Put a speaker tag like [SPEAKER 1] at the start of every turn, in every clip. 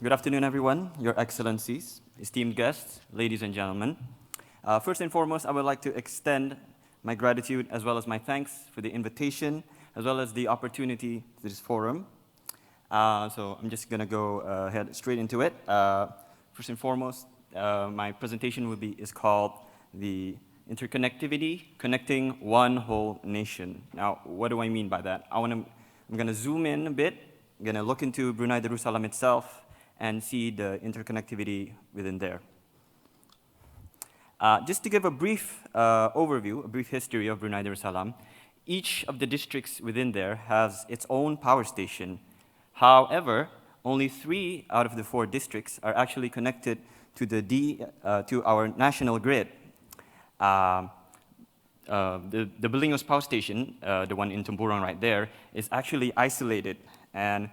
[SPEAKER 1] Good afternoon, everyone, Your Excellencies, esteemed guests, ladies and gentlemen. First and foremost, I would like to extend my gratitude as well as my thanks for the invitation, as well as the opportunity to this forum. So I'm just going to go ahead straight into it. First and foremost, my presentation is called the Interconnectivity, Connecting One Whole Nation. Now, what do I mean by that? I'm going to zoom in a bit. I'm going to look into Brunei Darussalam itself and see the interconnectivity within there. Just to give a brief overview, a brief history of Brunei Darussalam, each of the districts within there has its own power station. However, only 3 out of the 4 districts are actually connected to our national grid. The Belingos power station, the one in Temburong right there, is actually isolated, and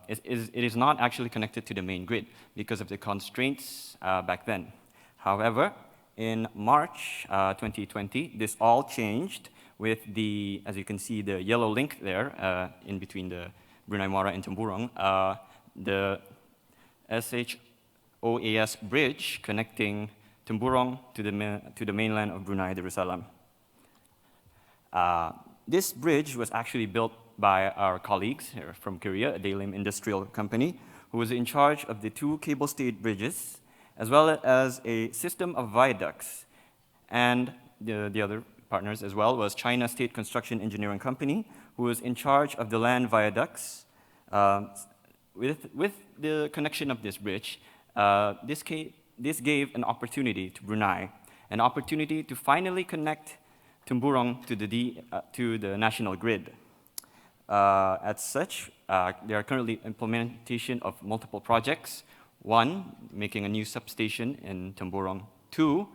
[SPEAKER 1] it is not actually connected to the main grid because of the constraints back then. However, in March 2020, this all changed with the, as you can see, the yellow link there in between the Brunei Muara and Temburong, the SHOAS bridge connecting Temburong to the mainland of Brunei Darussalam. This bridge was actually built by our colleagues here from Korea, a Dalim industrial company, who was in charge of the 2 cable-stayed bridges, as well as a system of viaducts. And the other partners as well was China State Construction Engineering Company, who was in charge of the land viaducts. With the connection of this bridge, this gave an opportunity to Brunei, an opportunity to finally connect Temburong to the national grid. As such, there are currently implementation of multiple projects. 1, making a new substation in Temburong. 2,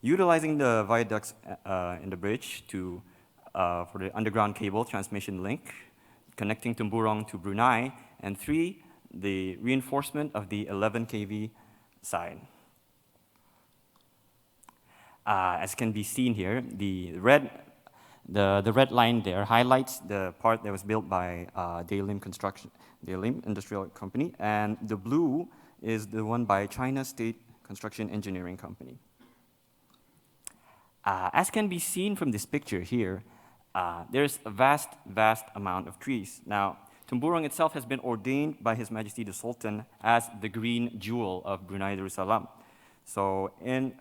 [SPEAKER 1] utilizing the viaducts in the bridge for the underground cable transmission link, connecting Temburong to Brunei. And 3, the reinforcement of the 11 kV side. As can be seen here, the red line there highlights the part that was built by Dalim Industrial Company, and the blue is the one by China State Construction Engineering Company. As can be seen from this picture here, there's a vast amount of trees. Now, Temburong itself has been ordained by His Majesty the Sultan as the green jewel of Brunei Darussalam. So in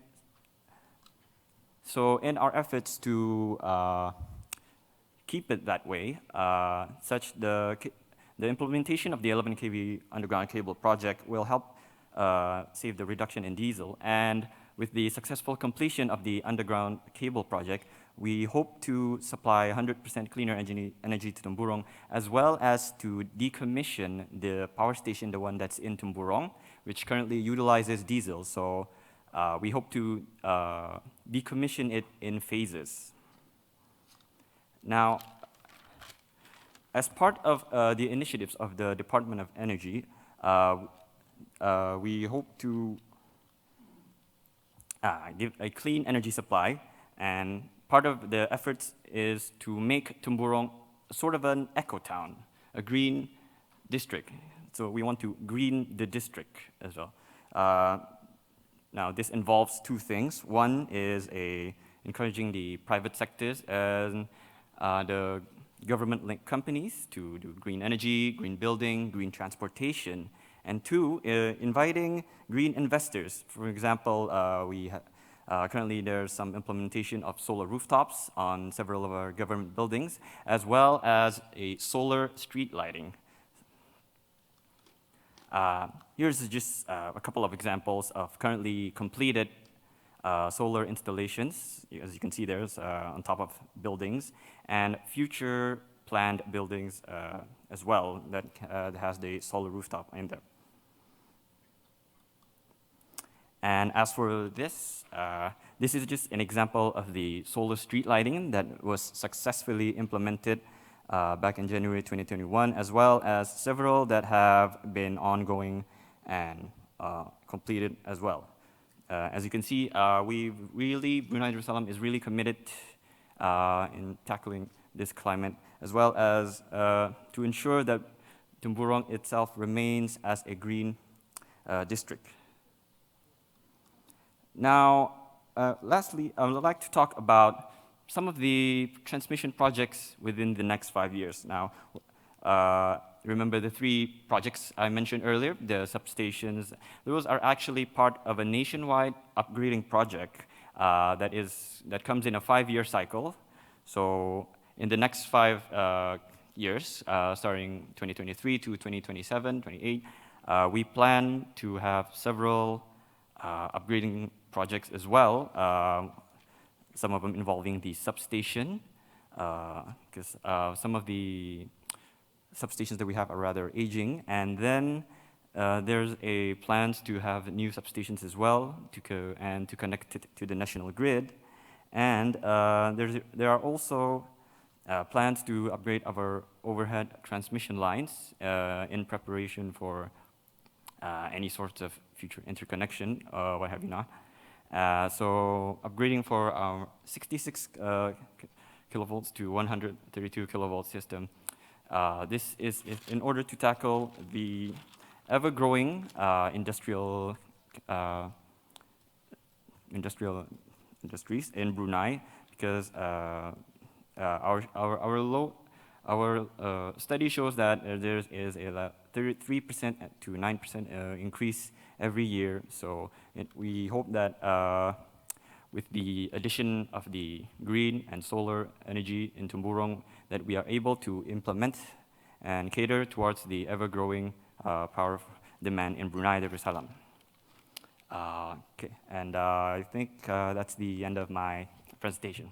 [SPEAKER 1] our efforts to keep it that way, the implementation of the 11 kV underground cable project will help save the reduction in diesel. And with the successful completion of the underground cable project, we hope to supply 100% cleaner energy to Temburong, as well as to decommission the power station, the one that's in Temburong, which currently utilizes diesel. So we hope to decommission it in phases. Now, as part of the initiatives of the Department of Energy, we hope to give a clean energy supply, and part of the efforts is to make Temburong sort of an eco-town, a green district. So we want to green the district as well. Now, this involves 2 things. 1 is encouraging the private sectors and the government-linked companies to do green energy, green building, green transportation. And 2, inviting green investors. For example, currently there's some implementation of solar rooftops on several of our government buildings, as well as a solar street lighting. Here's just a couple of examples of currently completed solar installations. As you can see, there's on top of buildings, and future planned buildings as well that has the solar rooftop in there. And as for this, this is just an example of the solar street lighting that was successfully implemented back in January 2021, as well as several that have been ongoing and completed as well. As you can see, Brunei Darussalam is really committed in tackling this climate, as well as to ensure that Tumburong itself remains as a green district. Now, lastly, I would like to talk about some of the transmission projects within the next 5 years. Now, remember the 3 projects I mentioned earlier, the substations. Those are actually part of a nationwide upgrading project that comes in a 5-year cycle. So in the next 5 years, starting 2023 to 2027, 28, we plan to have several upgrading projects as well, some of them involving the substation, because some of the substations that we have are rather aging. And then there's a plans to have new substations as well to connect it to the national grid. And there are also plans to upgrade our overhead transmission lines in preparation for any sorts of future interconnection, what have you not. So upgrading for our 66 kilovolts to 132 kilovolt system. This is in order to tackle the ever-growing industries in Brunei, because our study shows that there is a 3% to 9% increase every year. So we hope that with the addition of the green and solar energy in Tumburong, that we are able to implement and cater towards the ever-growing power demand in Brunei Darussalam. Okay, and I think that's the end of my presentation.